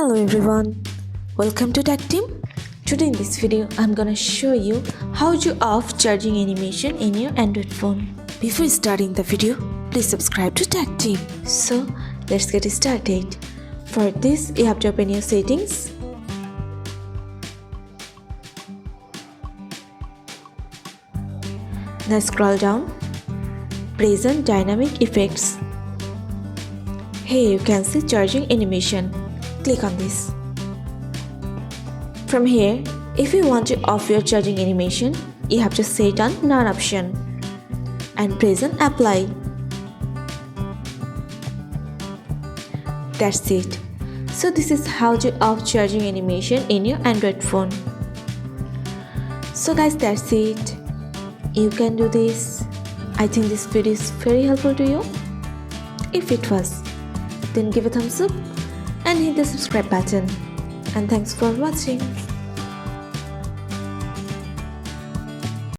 Hello everyone, welcome to Tactim. Today in this video I'm gonna show you how to off charging animation in your Android phone. Before starting the video, please subscribe to Tactim. So let's get started. For this you have to open your settings. Now scroll down, present dynamic effects. Here you can see charging animation. Click on this. From here, if you want to off your charging animation, you have to set on none option and press on apply. That's it. So this is how to off charging animation in your Android phone. So guys, that's it. You can do this. I think this video is very helpful to you. If it was, then give a thumbs up and hit the subscribe button. And thanks for watching.